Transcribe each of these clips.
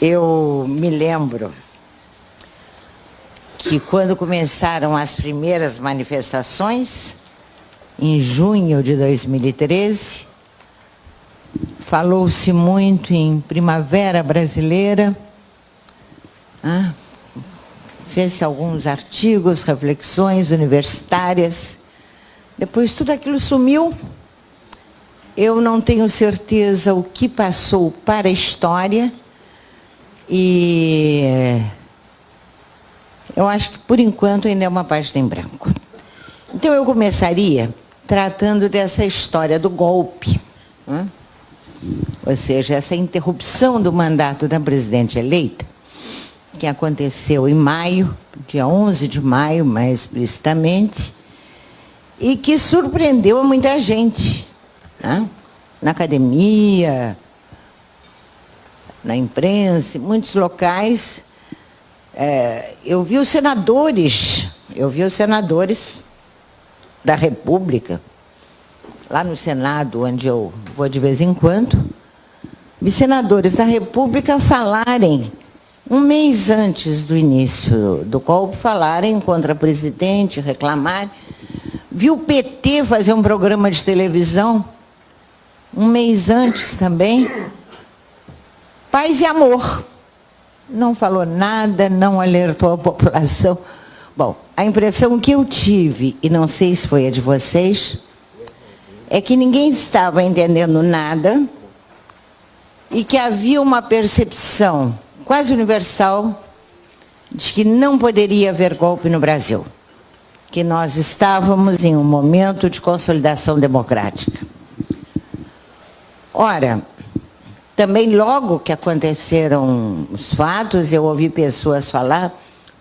Eu me lembro que quando começaram as primeiras manifestações, em junho de 2013, falou-se muito em Primavera Brasileira, fez-se alguns artigos, reflexões universitárias, depois tudo aquilo sumiu. Eu não tenho certeza o que passou para a história e eu acho que, por enquanto, ainda é uma página em branco. Então, eu começaria tratando dessa história do golpe, ou seja, essa interrupção do mandato da presidente eleita, que aconteceu em maio, dia 11 de maio, mais explicitamente, e que surpreendeu a muita gente, na academia, na imprensa, em muitos locais. Eu vi os senadores da República, lá no Senado, onde eu vou de vez em quando, vi senadores da República falarem, um mês antes do início do golpe, falarem contra a presidente, reclamarem. Vi o PT fazer um programa de televisão, um mês antes também, Paz e Amor. Não falou nada, não alertou a população. Bom, a impressão que eu tive, e não sei se foi a de vocês, é que ninguém estava entendendo nada e que havia uma percepção quase universal de que não poderia haver golpe no Brasil, que nós estávamos em um momento de consolidação democrática. Ora, também logo que aconteceram os fatos, eu ouvi pessoas falar: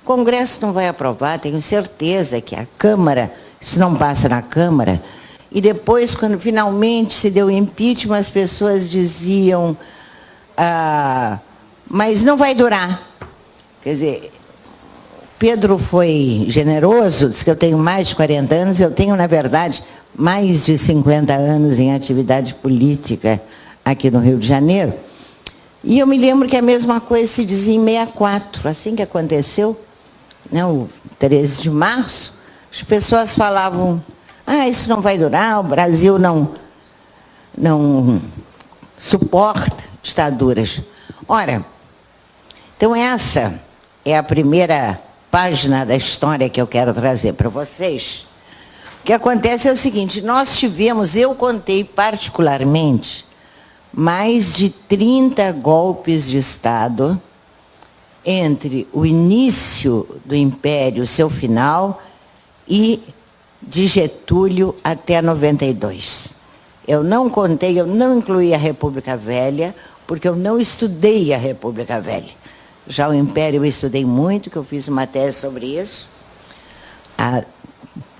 o Congresso não vai aprovar, tenho certeza que a Câmara, isso não passa na Câmara. E depois, quando finalmente se deu o impeachment, as pessoas diziam, mas não vai durar. Quer dizer, Pedro foi generoso, disse que eu tenho mais de 40 anos, eu tenho, na verdade, mais de 50 anos em atividade política aqui no Rio de Janeiro. E eu me lembro que a mesma coisa se dizia em 64, assim que aconteceu, o 13 de março, as pessoas falavam: isso não vai durar, o Brasil não suporta ditaduras. Ora, então essa é a primeira página da história que eu quero trazer para vocês. O que acontece é o seguinte: nós tivemos, eu contei particularmente, mais de 30 golpes de Estado entre o início do Império, seu final, e de Getúlio até 92. Eu não contei, eu não incluí a República Velha, porque eu não estudei a República Velha. Já o Império eu estudei muito, que eu fiz uma tese sobre isso. Há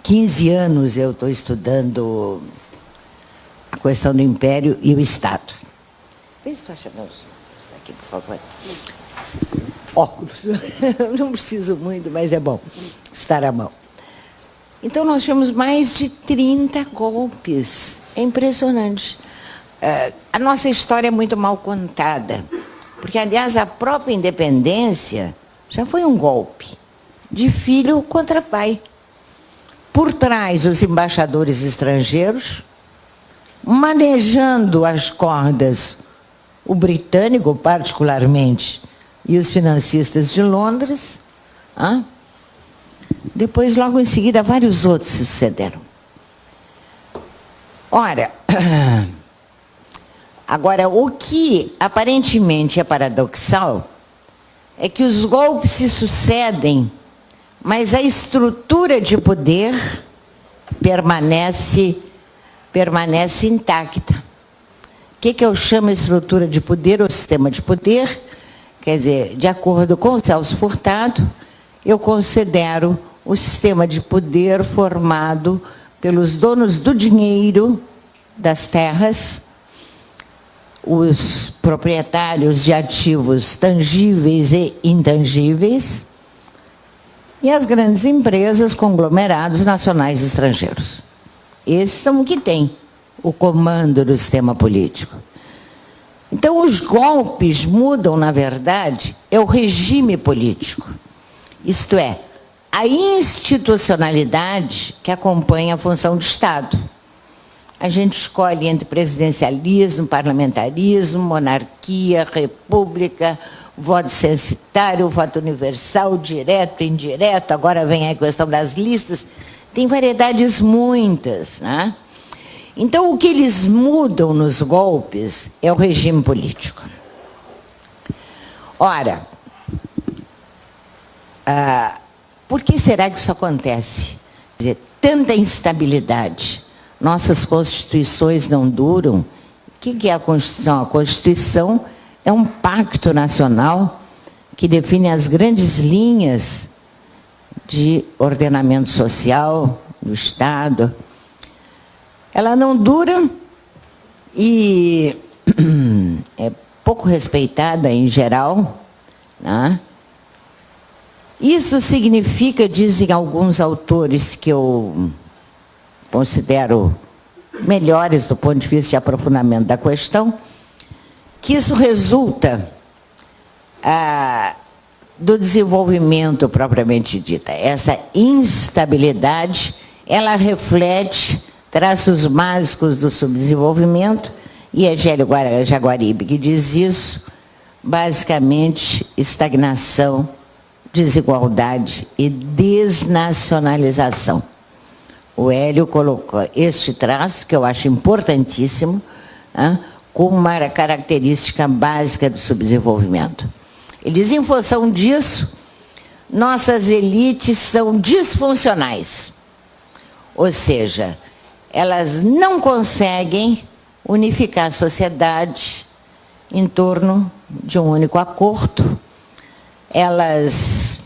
15 anos eu estou estudando a questão do Império e o Estado. Vê se tu acha meus aqui, por favor. Óculos. Não preciso muito, mas é bom estar à mão. Então, nós tivemos mais de 30 golpes. É impressionante. A nossa história é muito mal contada, porque, aliás, a própria independência já foi um golpe de filho contra pai. Por trás, os embaixadores estrangeiros, manejando as cordas, o britânico, particularmente, e os financistas de Londres. Depois, logo em seguida, vários outros se sucederam. Ora, agora, o que aparentemente é paradoxal é que os golpes se sucedem, mas a estrutura de poder permanece intacta. O que eu chamo de estrutura de poder, ou sistema de poder? Quer dizer, de acordo com o Celso Furtado, eu considero o sistema de poder formado pelos donos do dinheiro das terras, os proprietários de ativos tangíveis e intangíveis, e as grandes empresas, conglomerados nacionais e estrangeiros. Esses são o que têm o comando do sistema político. Então, os golpes mudam, na verdade, é o regime político. Isto é, a institucionalidade que acompanha a função de Estado. A gente escolhe entre presidencialismo, parlamentarismo, monarquia, república, voto censitário, voto universal, direto, indireto, agora vem a questão das listas, tem variedades muitas, né? Então, o que eles mudam nos golpes é o regime político. Ora, por que será que isso acontece? Quer dizer, tanta instabilidade, nossas constituições não duram. O que é a Constituição? A Constituição é um pacto nacional que define as grandes linhas de ordenamento social do Estado. Ela não dura e é pouco respeitada em geral, né? Isso significa, dizem alguns autores que eu considero melhores do ponto de vista de aprofundamento da questão, que isso resulta do desenvolvimento propriamente dita. Essa instabilidade, ela reflete traços básicos do subdesenvolvimento, e é Hélio Jaguaribe que diz isso, basicamente estagnação, desigualdade e desnacionalização. O Hélio colocou este traço, que eu acho importantíssimo, como uma característica básica do subdesenvolvimento. Ele diz, em função disso, nossas elites são disfuncionais, ou seja, elas não conseguem unificar a sociedade em torno de um único acordo, elas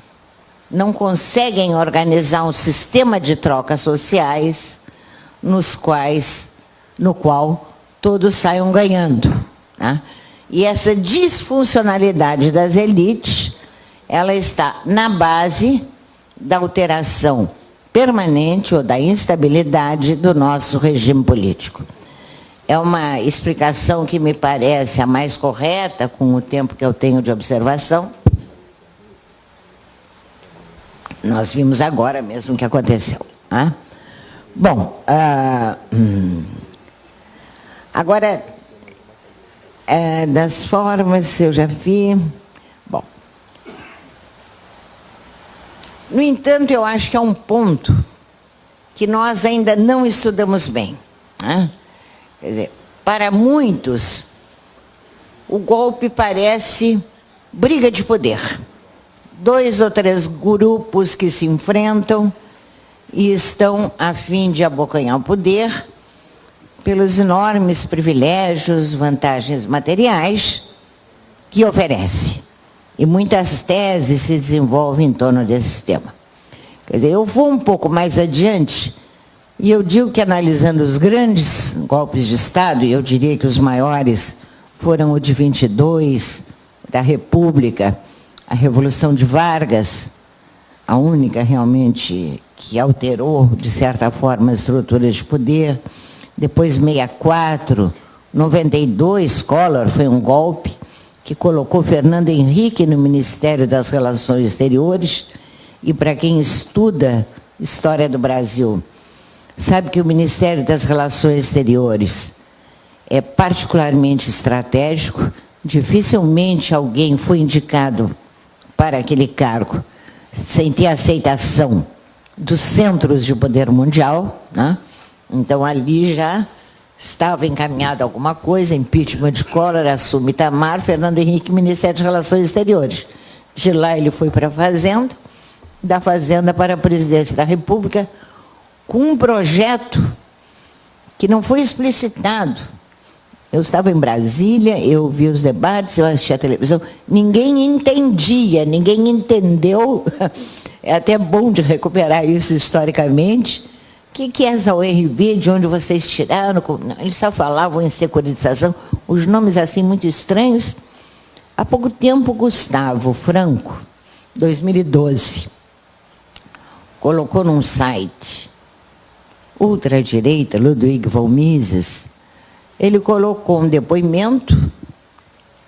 não conseguem organizar um sistema de trocas sociais no qual todos saiam ganhando, né? E essa disfuncionalidade das elites, ela está na base da alteração permanente ou da instabilidade do nosso regime político. É uma explicação que me parece a mais correta, com o tempo que eu tenho de observação. Nós vimos agora mesmo o que aconteceu. Né? Bom, agora, das formas eu já vi. Bom, no entanto, eu acho que é um ponto que nós ainda não estudamos bem. Né? Quer dizer, para muitos, o golpe parece briga de poder. 2 ou 3 grupos que se enfrentam e estão a fim de abocanhar o poder pelos enormes privilégios, vantagens materiais que oferece. E muitas teses se desenvolvem em torno desse tema. Quer dizer, eu vou um pouco mais adiante e eu digo que, analisando os grandes golpes de Estado, e eu diria que os maiores foram o de 22, da República, a Revolução de Vargas, a única realmente que alterou, de certa forma, as estruturas de poder. Depois, 64, 92, Collor foi um golpe que colocou Fernando Henrique no Ministério das Relações Exteriores. E para quem estuda história do Brasil, sabe que o Ministério das Relações Exteriores é particularmente estratégico. Dificilmente alguém foi indicado para aquele cargo sem ter aceitação dos centros de poder mundial, né? Então, ali já estava encaminhada alguma coisa, impeachment de Collor, assume Itamar, Fernando Henrique, Ministério das Relações Exteriores. De lá ele foi para a Fazenda, da Fazenda para a Presidência da República, com um projeto que não foi explicitado. Eu estava em Brasília, eu vi os debates, eu assisti a televisão, ninguém entendia, ninguém entendeu. É até bom de recuperar isso historicamente. O que é essa ORV, de onde vocês tiraram? Eles só falavam em securitização, os nomes assim muito estranhos. Há pouco tempo, Gustavo Franco, 2012, colocou num site ultradireita, Ludwig von Mises, ele colocou um depoimento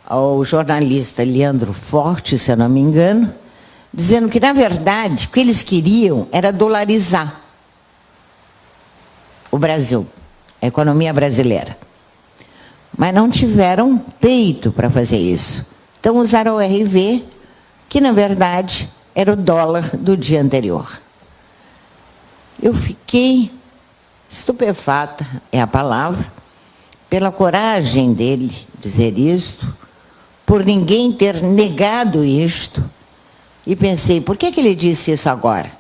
ao jornalista Leandro Forte, se eu não me engano, dizendo que, na verdade, o que eles queriam era dolarizar o Brasil, a economia brasileira. Mas não tiveram peito para fazer isso. Então usaram o RV, que, na verdade, era o dólar do dia anterior. Eu fiquei estupefata, é a palavra, pela coragem dele dizer isto, por ninguém ter negado isto, e pensei, por que ele disse isso agora?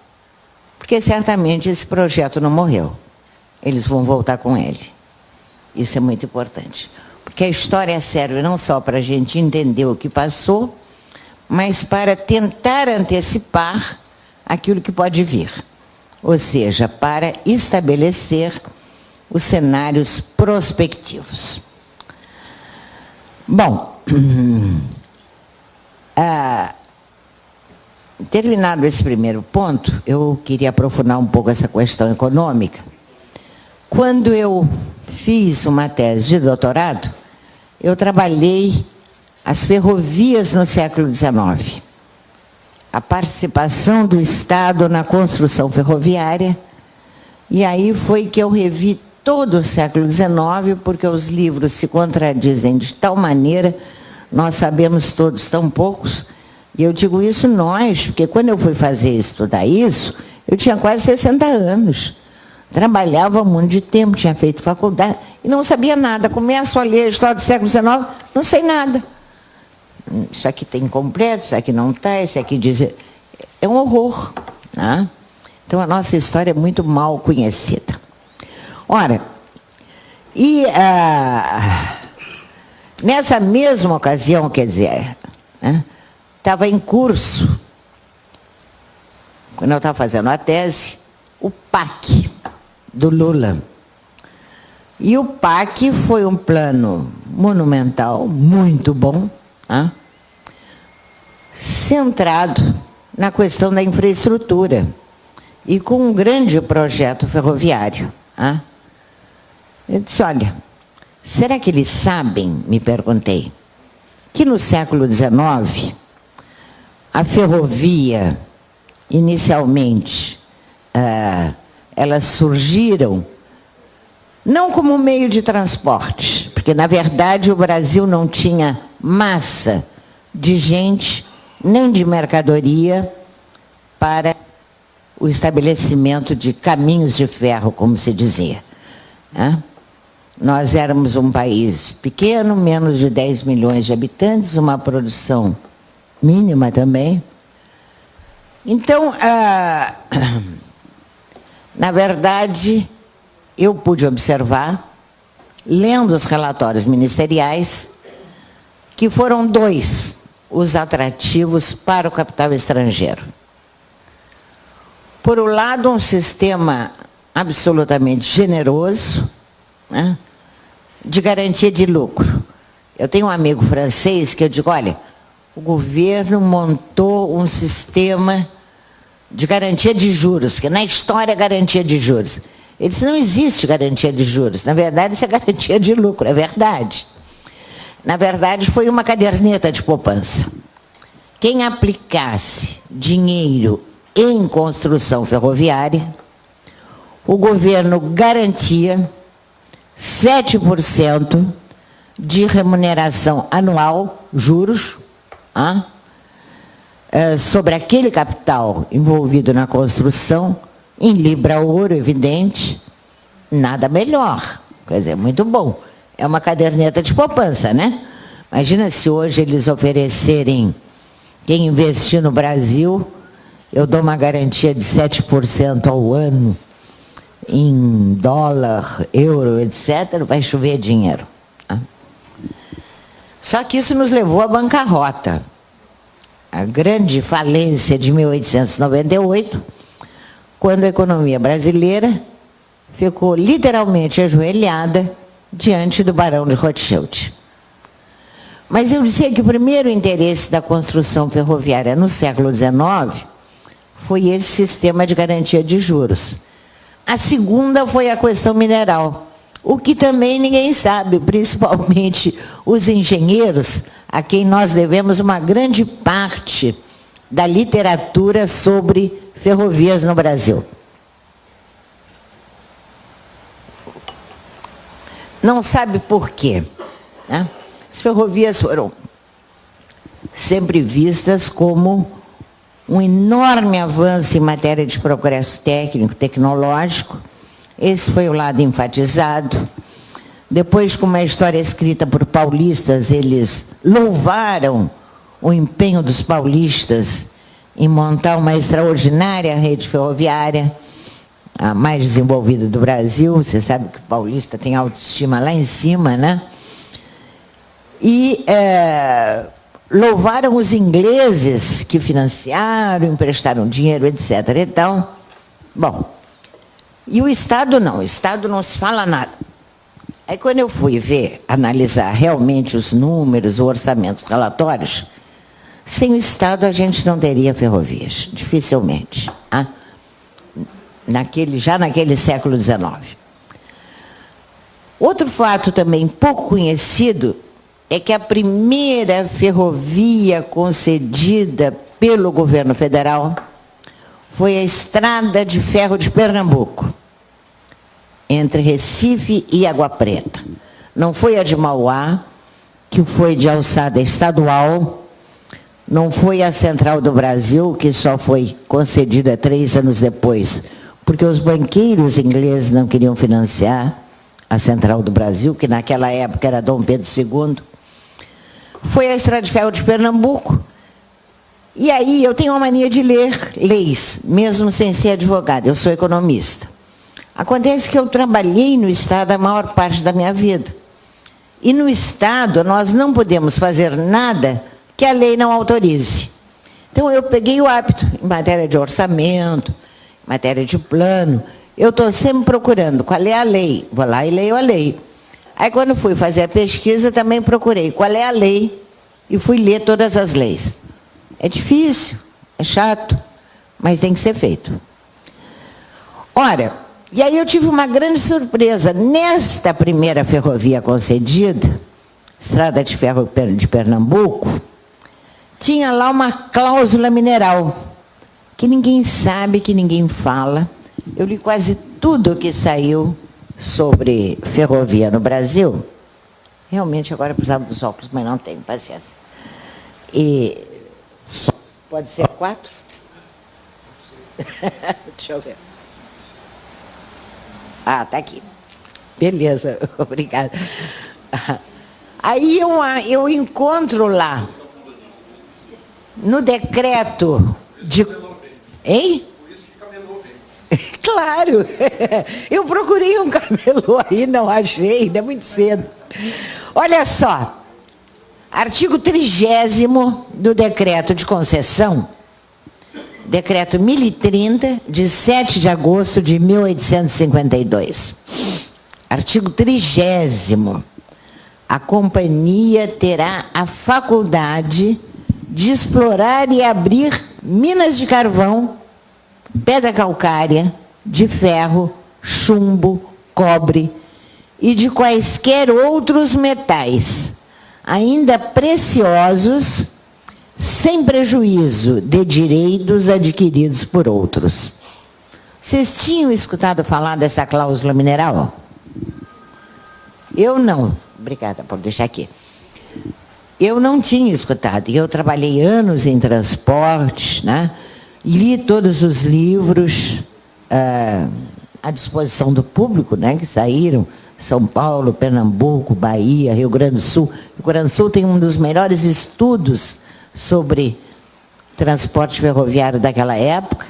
Porque certamente esse projeto não morreu. Eles vão voltar com ele. Isso é muito importante. Porque a história serve não só para a gente entender o que passou, mas para tentar antecipar aquilo que pode vir. Ou seja, para estabelecer os cenários prospectivos. Bom, terminado esse primeiro ponto, eu queria aprofundar um pouco essa questão econômica. Quando eu fiz uma tese de doutorado, eu trabalhei as ferrovias no século XIX. A participação do Estado na construção ferroviária, e aí foi que eu revi todo o século XIX, porque os livros se contradizem de tal maneira, nós sabemos todos tão poucos, e eu digo isso nós, porque quando eu fui estudar isso, eu tinha quase 60 anos. Trabalhava um monte de tempo, tinha feito faculdade, e não sabia nada. Começo a ler a história do século XIX, não sei nada. Isso aqui está incompleto, isso aqui não está, isso aqui diz... É um horror. Né? Então, a nossa história é muito mal conhecida. Ora, e nessa mesma ocasião, quer dizer, estava em curso, quando eu estava fazendo a tese, o PAC do Lula. E o PAC foi um plano monumental, muito bom, centrado na questão da infraestrutura e com um grande projeto ferroviário. Eu disse, olha, será que eles sabem, me perguntei, que no século XIX, a ferrovia, inicialmente, elas surgiram não como meio de transporte, porque, na verdade, o Brasil não tinha massa de gente, nem de mercadoria, para o estabelecimento de caminhos de ferro, como se dizia. Nós éramos um país pequeno, menos de 10 milhões de habitantes, uma produção mínima também. Então, na verdade, eu pude observar, lendo os relatórios ministeriais, que foram dois os atrativos para o capital estrangeiro. Por um lado, um sistema absolutamente generoso, de garantia de lucro. Eu tenho um amigo francês que eu digo, olha, o governo montou um sistema de garantia de juros, porque na história é garantia de juros. Ele disse, não existe garantia de juros, na verdade isso é garantia de lucro, é verdade. Na verdade foi uma caderneta de poupança. Quem aplicasse dinheiro em construção ferroviária, o governo garantia 7% de remuneração anual, juros, sobre aquele capital envolvido na construção, em libra-ouro, evidente, nada melhor. Quer dizer, muito bom. É uma caderneta de poupança, né? Imagina se hoje eles oferecerem, quem investir no Brasil, eu dou uma garantia de 7% ao ano, em dólar, euro, etc., vai chover dinheiro. Só que isso nos levou à bancarrota. A grande falência de 1898, quando a economia brasileira ficou literalmente ajoelhada diante do Barão de Rothschild. Mas eu dizia que o primeiro interesse da construção ferroviária no século XIX foi esse sistema de garantia de juros. A segunda foi a questão mineral, o que também ninguém sabe, principalmente os engenheiros a quem nós devemos uma grande parte da literatura sobre ferrovias no Brasil. Não sabe por quê, né? As ferrovias foram sempre vistas como um enorme avanço em matéria de progresso técnico, tecnológico. Esse foi o lado enfatizado. Depois, com uma história escrita por paulistas, eles louvaram o empenho dos paulistas em montar uma extraordinária rede ferroviária, a mais desenvolvida do Brasil. Você sabe que o paulista tem autoestima lá em cima, né? E louvaram os ingleses que financiaram, emprestaram dinheiro, etc. Então, bom, e o Estado não, o Estado não se fala nada. Aí quando eu fui ver, analisar realmente os números, o orçamento, os relatórios, sem o Estado a gente não teria ferrovias, dificilmente. Ah? Já naquele século XIX. Outro fato também pouco conhecido é que a primeira ferrovia concedida pelo governo federal foi a Estrada de Ferro de Pernambuco, entre Recife e Água Preta. Não foi a de Mauá, que foi de alçada estadual, não foi a Central do Brasil, que só foi concedida 3 anos depois, porque os banqueiros ingleses não queriam financiar a Central do Brasil, que naquela época era Dom Pedro II. Foi a Estrada de Ferro de Pernambuco. E aí eu tenho uma mania de ler leis, mesmo sem ser advogada, eu sou economista. Acontece que eu trabalhei no Estado a maior parte da minha vida. E no Estado nós não podemos fazer nada que a lei não autorize. Então eu peguei o hábito, em matéria de orçamento, em matéria de plano, eu estou sempre procurando qual é a lei, vou lá e leio a lei. Aí quando fui fazer a pesquisa também procurei qual é a lei e fui ler todas as leis. É difícil, é chato, mas tem que ser feito. Ora, e aí eu tive uma grande surpresa. Nesta primeira ferrovia concedida, Estrada de Ferro de Pernambuco, tinha lá uma cláusula mineral, que ninguém sabe, que ninguém fala. Eu li quase tudo que saiu sobre ferrovia no Brasil. Realmente agora eu precisava dos óculos, mas não tenho paciência. E pode ser 4? Deixa eu ver. Ah, está aqui. Beleza, obrigada. Aí eu encontro lá, no decreto de... Hein? Claro, eu procurei um camelô aí, não achei, ainda é muito cedo. Olha só, artigo 30º do decreto de concessão, decreto 1030, de 7 de agosto de 1852. Artigo 30º, a companhia terá a faculdade de explorar e abrir minas de carvão, pedra calcária, de ferro, chumbo, cobre e de quaisquer outros metais, ainda preciosos, sem prejuízo de direitos adquiridos por outros. Vocês tinham escutado falar dessa cláusula mineral? Eu não. Obrigada por deixar aqui. Eu não tinha escutado. Eu trabalhei anos em transporte, né? Li todos os livros à disposição do público, né, que saíram, São Paulo, Pernambuco, Bahia, Rio Grande do Sul. O Rio Grande do Sul tem um dos melhores estudos sobre transporte ferroviário daquela época,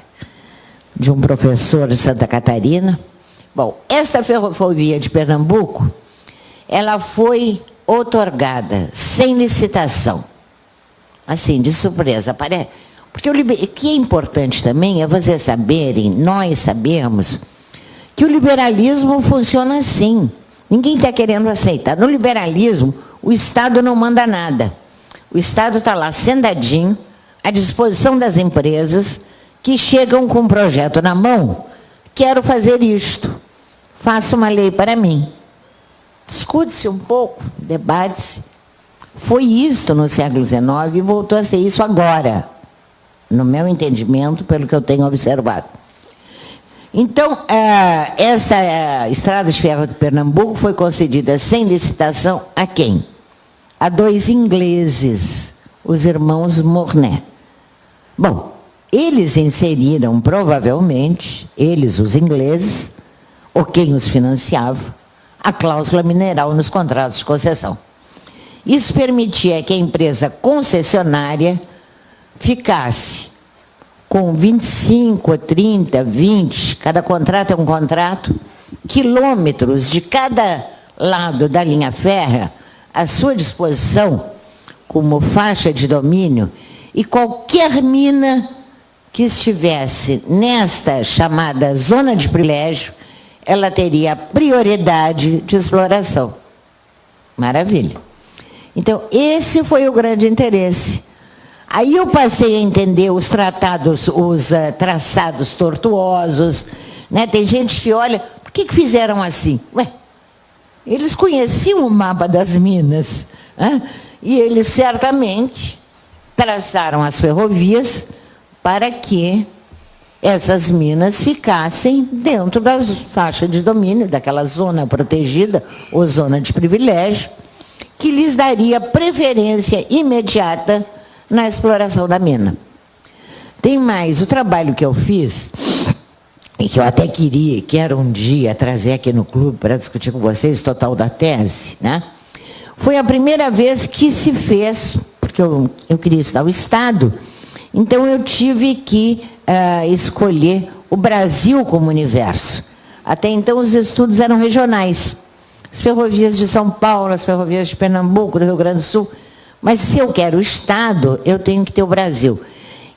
de um professor de Santa Catarina. Bom, esta ferrovia de Pernambuco, ela foi outorgada sem licitação, assim, de surpresa. Porque o que é importante também é vocês saberem, nós sabemos, que o liberalismo funciona assim. Ninguém está querendo aceitar. No liberalismo, o Estado não manda nada. O Estado está lá sentadinho, à disposição das empresas, que chegam com um projeto na mão, quero fazer isto, faça uma lei para mim. Discute-se um pouco, debate-se, Foi isso no século XIX e voltou a ser isso agora, no meu entendimento, pelo que eu tenho observado. Então, essa Estrada de Ferro de Pernambuco foi concedida sem licitação a quem? A 2 ingleses, os irmãos Mornay. Bom, eles inseriram, provavelmente, eles, os ingleses, ou quem os financiava, a cláusula mineral nos contratos de concessão. Isso permitia que a empresa concessionária ficasse com 25, 30, 20, cada contrato é um contrato, quilômetros de cada lado da linha férrea à sua disposição como faixa de domínio, e qualquer mina que estivesse nesta chamada zona de privilégio, ela teria prioridade de exploração. Maravilha. Então, esse foi o grande interesse. Aí eu passei a entender os tratados, os traçados tortuosos, né? Tem gente que olha, por que fizeram assim? Ué, eles conheciam o mapa das minas, né? E eles certamente traçaram as ferrovias para que essas minas ficassem dentro das faixas de domínio, daquela zona protegida ou zona de privilégio, que lhes daria preferência imediata na exploração da mina. Tem mais, o trabalho que eu fiz, e que eu até quero um dia trazer aqui no clube para discutir com vocês, total da tese, né? Foi a primeira vez que se fez, porque eu queria estudar o Estado, então eu tive que escolher o Brasil como universo. Até então os estudos eram regionais. As ferrovias de São Paulo, as ferrovias de Pernambuco, do Rio Grande do Sul. Mas se eu quero o Estado, eu tenho que ter o Brasil.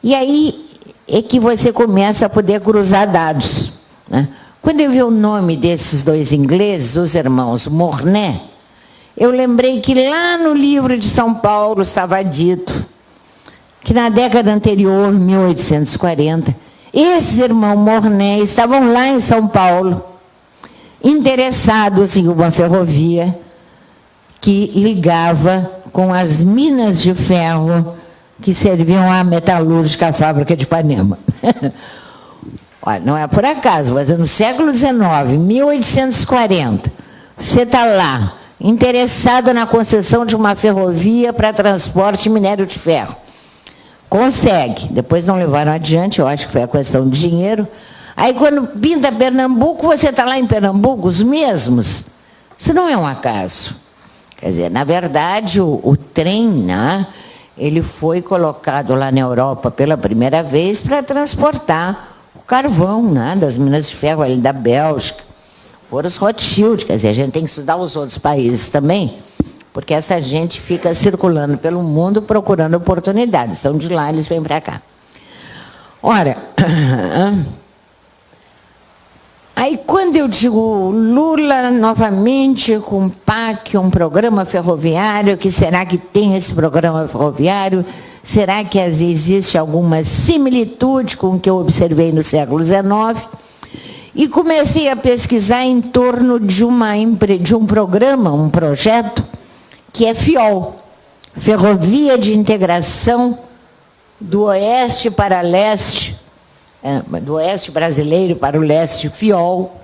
E aí é que você começa a poder cruzar dados, né? Quando eu vi o nome desses 2 ingleses, os irmãos Mornay, eu lembrei que lá no livro de São Paulo estava dito que na década anterior, 1840, esses irmãos Mornay estavam lá em São Paulo, interessados em uma ferrovia que ligava com as minas de ferro que serviam à metalúrgica, à fábrica de Ipanema. Olha, não é por acaso, mas no século XIX, 1840, você está lá, interessado na concessão de uma ferrovia para transporte de minério de ferro. Consegue. Depois não levaram adiante, eu acho que foi a questão de dinheiro. Aí, quando pinta Pernambuco, você está lá em Pernambuco, os mesmos. Isso não é um acaso. Quer dizer, na verdade, o trem, né, ele foi colocado lá na Europa pela primeira vez para transportar o carvão, né, das minas de ferro ali da Bélgica. Foram os Rothschild, quer dizer, a gente tem que estudar os outros países também, porque essa gente fica circulando pelo mundo procurando oportunidades. Então, de lá, eles vêm para cá. Ora, aí quando eu digo Lula novamente com o PAC, um programa ferroviário, que será que tem esse programa ferroviário? Será que existe alguma similitude com o que eu observei no século XIX? E comecei a pesquisar em torno de um programa, um projeto, que é FIOL, Ferrovia de Integração do Oeste para Leste, do Oeste brasileiro para o Leste, FIOL.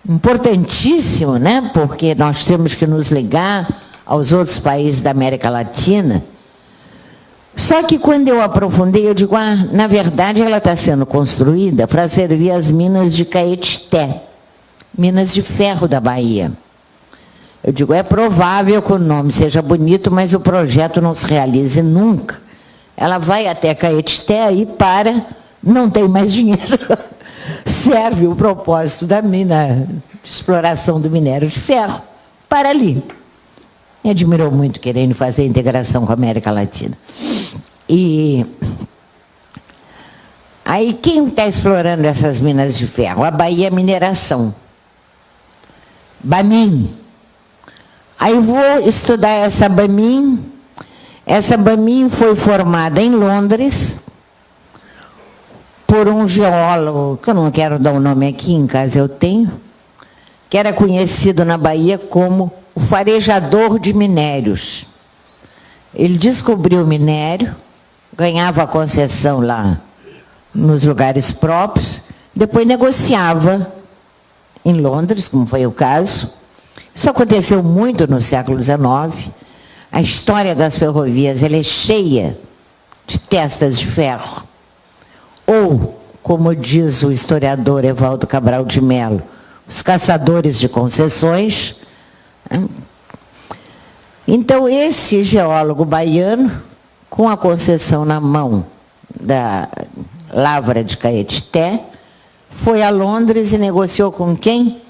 Importantíssimo, né? Porque nós temos que nos ligar aos outros países da América Latina. Só que quando eu aprofundei, eu digo, na verdade ela está sendo construída para servir as minas de Caetité, minas de ferro da Bahia. Eu digo, é provável que o nome seja bonito, mas o projeto não se realize nunca. Ela vai até Caetité e não tem mais dinheiro. Serve o propósito da mina, de exploração do minério de ferro, para ali. Me admirou muito querendo fazer a integração com a América Latina. E aí, quem está explorando essas minas de ferro? A Bahia Mineração. Bamin. Aí vou estudar essa Bamin. Essa Bamin foi formada em Londres por um geólogo, que eu não quero dar o nome aqui, em casa eu tenho, que era conhecido na Bahia como o farejador de minérios. Ele descobriu o minério, ganhava a concessão lá nos lugares próprios, depois negociava em Londres, como foi o caso. Isso aconteceu muito no século XIX. A história das ferrovias ela é cheia de testas de ferro. Ou, como diz o historiador Evaldo Cabral de Melo, os caçadores de concessões. Então, esse geólogo baiano, com a concessão na mão da Lavra de Caetité, foi a Londres e negociou com quem?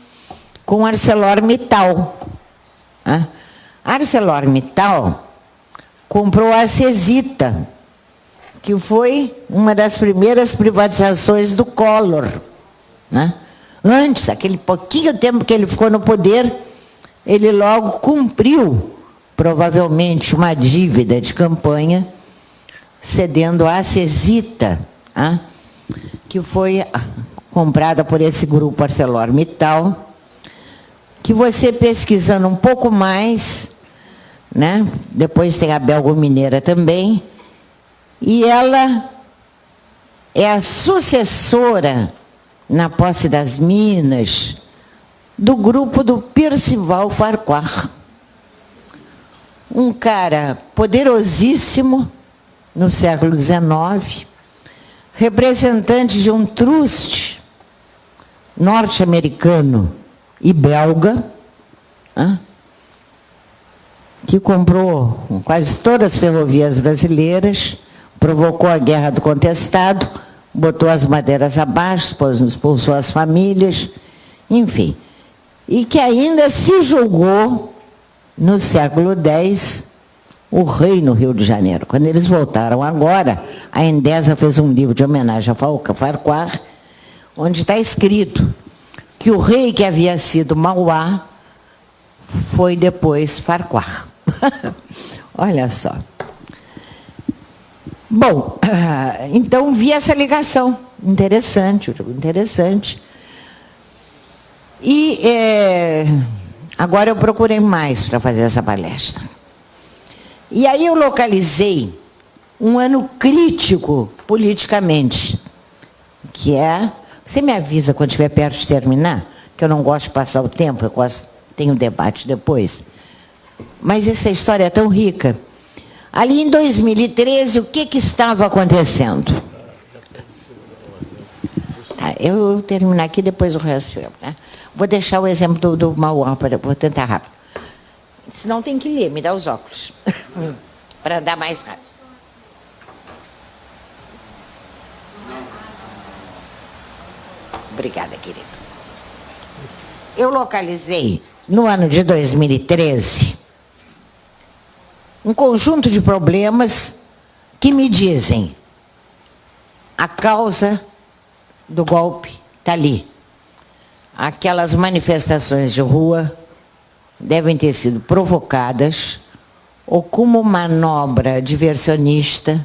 Com ArcelorMittal. A ArcelorMittal comprou a Cesita, que foi uma das primeiras privatizações do Collor. Antes, aquele pouquinho tempo que ele ficou no poder, ele logo cumpriu, provavelmente, uma dívida de campanha, cedendo a Cesita, que foi comprada por esse grupo ArcelorMittal, que você pesquisando um pouco mais, depois tem a Belgo-Mineira também, e ela é a sucessora, na posse das minas, do grupo do Percival Farquhar. Um cara poderosíssimo no século XIX, representante de um truste norte-americano e belga, que comprou quase todas as ferrovias brasileiras, provocou a Guerra do Contestado, botou as madeiras abaixo, expulsou as famílias, enfim. E que ainda se julgou, no século X, o rei no Rio de Janeiro. Quando eles voltaram agora, a Endesa fez um livro de homenagem a Farquhar, onde está escrito que o rei que havia sido Mauá foi depois Farquhar. Olha só. Bom, então vi essa ligação. Interessante, interessante. E agora eu procurei mais para fazer essa palestra. E aí eu localizei um ano crítico politicamente, que é... Você me avisa quando estiver perto de terminar, que eu não gosto de passar o tempo, tenho debate depois. Mas essa história é tão rica. Ali em 2013, o que estava acontecendo? Tá, eu vou terminar aqui, depois o resto. Vou deixar o exemplo do Mauá, vou tentar rápido. Senão tem que ler, me dá os óculos, para andar mais rápido. Obrigada, querido. Eu localizei, no ano de 2013, um conjunto de problemas que me dizem a causa do golpe está ali. Aquelas manifestações de rua devem ter sido provocadas ou como manobra diversionista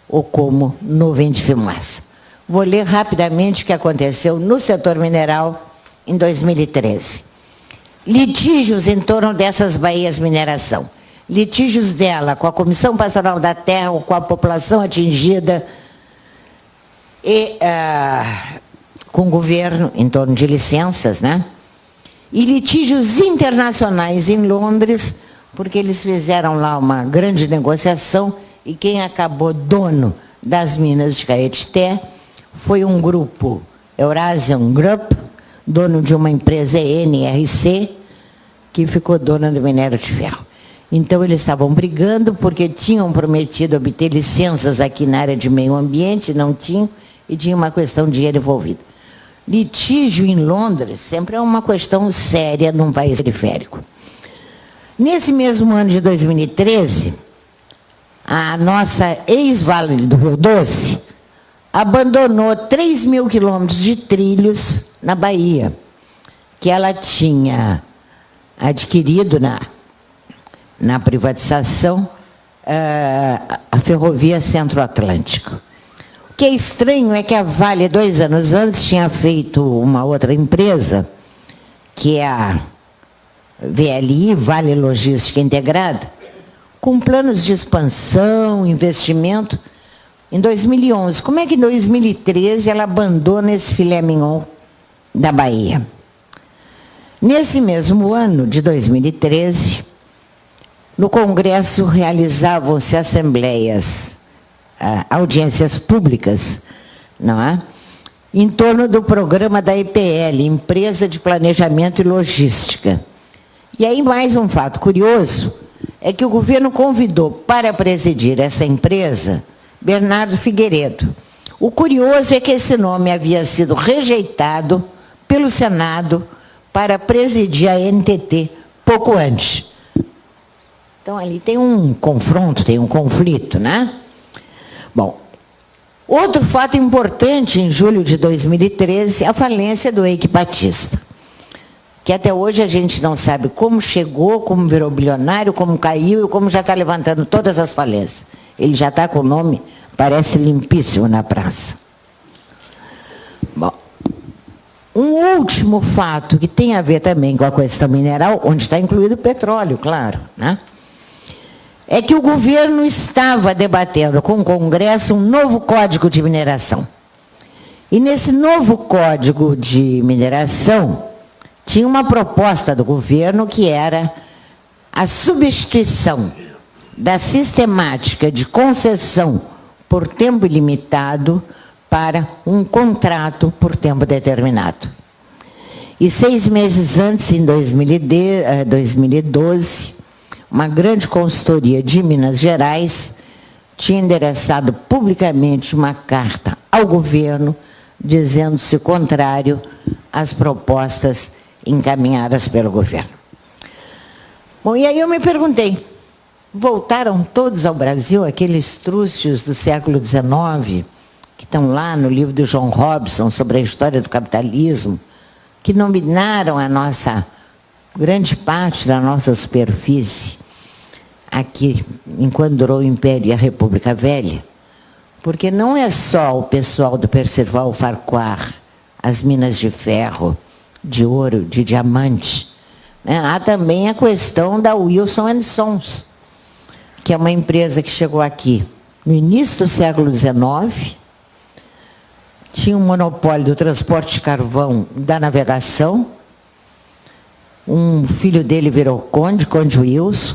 ou como nuvem de fumaça. Vou ler rapidamente o que aconteceu no setor mineral em 2013. Litígios em torno dessas baías de mineração. Litígios dela com a Comissão Pastoral da Terra ou com a população atingida e com o governo em torno de licenças, E litígios internacionais em Londres, porque eles fizeram lá uma grande negociação e quem acabou dono das minas de Caetité foi um grupo, Eurasian Group, dono de uma empresa NRC, que ficou dona do minério de ferro. Então, eles estavam brigando porque tinham prometido obter licenças aqui na área de meio ambiente, não tinham, e tinha uma questão de dinheiro envolvido. Litígio em Londres sempre é uma questão séria num país periférico. Nesse mesmo ano de 2013, a nossa ex-Vale do Rio Doce abandonou 3.000 quilômetros de trilhos na Bahia, que ela tinha adquirido na privatização a Ferrovia Centro-Atlântica. O que é estranho é que a Vale, 2 anos antes, tinha feito uma outra empresa, que é VLI, Vale Logística Integrada, com planos de expansão, investimento, em 2011. Como é que em 2013 ela abandona esse filé mignon da Bahia? Nesse mesmo ano, de 2013, no Congresso realizavam-se assembleias, audiências públicas, não é? Em torno do programa da EPL, Empresa de Planejamento e Logística. E aí, mais um fato curioso, é que o governo convidou para presidir essa empresa Bernardo Figueiredo. O curioso é que esse nome havia sido rejeitado pelo Senado para presidir a NTT pouco antes. Então, ali tem um confronto, tem um conflito, né? Bom, outro fato importante, em julho de 2013, a falência do Eike Batista, que até hoje a gente não sabe como chegou, como virou bilionário, como caiu e como já está levantando todas as falências. Ele já está com o nome, parece limpíssimo na praça. Bom, um último fato que tem a ver também com a questão mineral, onde está incluído o petróleo, claro, né? É que o governo estava debatendo com o Congresso um novo Código de Mineração. E nesse novo Código de Mineração, tinha uma proposta do governo que era a substituição da sistemática de concessão por tempo ilimitado para um contrato por tempo determinado. E 6 meses antes, em 2012, uma grande consultoria de Minas Gerais tinha endereçado publicamente uma carta ao governo dizendo-se contrário às propostas encaminhadas pelo governo. Bom, e aí eu me perguntei, voltaram todos ao Brasil, aqueles trustes do século XIX, que estão lá no livro do John Robson sobre a história do capitalismo, que dominaram a nossa, grande parte da nossa superfície, aqui, enquanto durou o Império e a República Velha, porque não é só o pessoal do Percival Farquhar, as minas de ferro, de ouro, de diamante, né? Há também a questão da Wilson & Sons, que é uma empresa que chegou aqui no início do século XIX, tinha um monopólio do transporte de carvão, da navegação, um filho dele virou conde Wilson,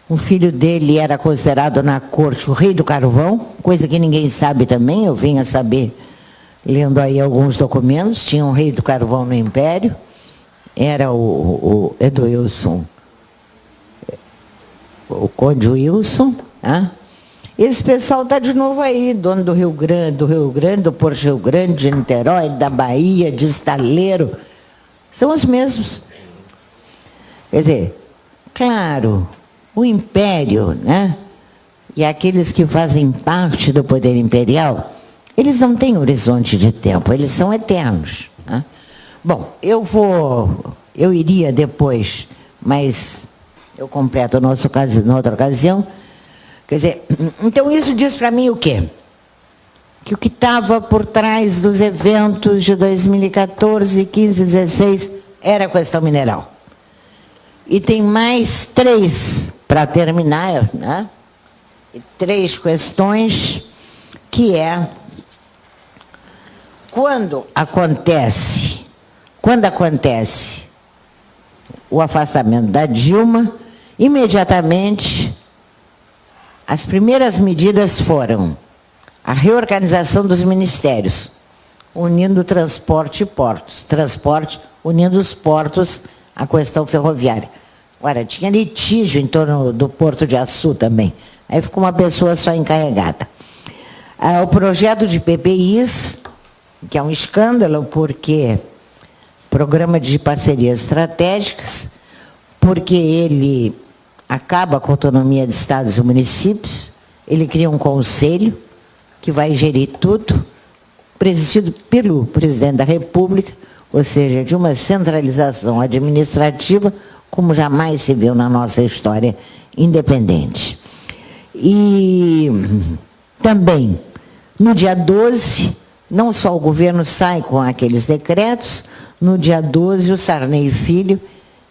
um filho dele era considerado na corte o rei do carvão, coisa que ninguém sabe também, eu vim a saber lendo aí alguns documentos, tinha um rei do carvão no Império, era o Wilson, o conde Wilson, né? Esse pessoal está de novo aí, dono do Rio Grande, do Porto Rio Grande, de Niterói, da Bahia, de Estaleiro, são os mesmos. Quer dizer, claro, o Império, né, e aqueles que fazem parte do poder imperial, eles não têm horizonte de tempo, eles são eternos, né? Bom, eu iria depois, mas eu completo na outra ocasião. Quer dizer, então isso diz para mim o quê? Que o que estava por trás dos eventos de 2014, 15, 16 era a questão mineral. E tem mais 3 para terminar, né? 3 questões, que é quando acontece o afastamento da Dilma, imediatamente as primeiras medidas foram a reorganização dos ministérios, unindo transporte e portos, transporte unindo os portos à questão ferroviária. Agora, tinha litígio em torno do Porto de Açu também. Aí ficou uma pessoa só encarregada. O projeto de PPIs, que é um escândalo, porque programa de parcerias estratégicas, porque ele acaba com a autonomia de estados e municípios, ele cria um conselho que vai gerir tudo, presidido pelo presidente da República, ou seja, de uma centralização administrativa como jamais se viu na nossa história independente. E também, no dia 12, não só o governo sai com aqueles decretos, no dia 12 o Sarney Filho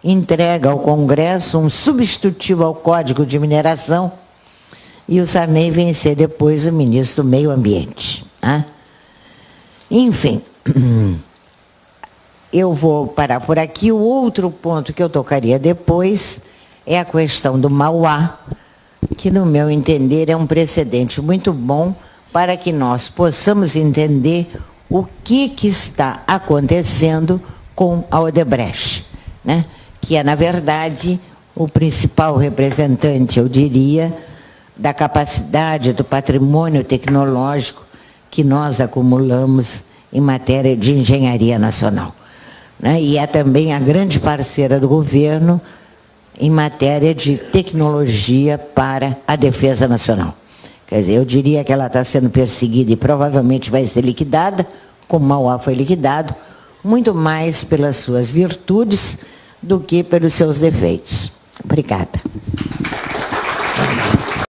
entrega ao Congresso um substitutivo ao Código de Mineração e o Sarney vencer depois o ministro do Meio Ambiente. Né? Enfim, eu vou parar por aqui. O outro ponto que eu tocaria depois é a questão do Mauá, que, no meu entender, é um precedente muito bom para que nós possamos entender o que está acontecendo com a Odebrecht, né? Que é, na verdade, o principal representante, eu diria, da capacidade, do patrimônio tecnológico que nós acumulamos em matéria de engenharia nacional. Né? E é também a grande parceira do governo em matéria de tecnologia para a defesa nacional. Quer dizer, eu diria que ela está sendo perseguida e provavelmente vai ser liquidada, como Mauá foi liquidado, muito mais pelas suas virtudes do que pelos seus defeitos. Obrigada.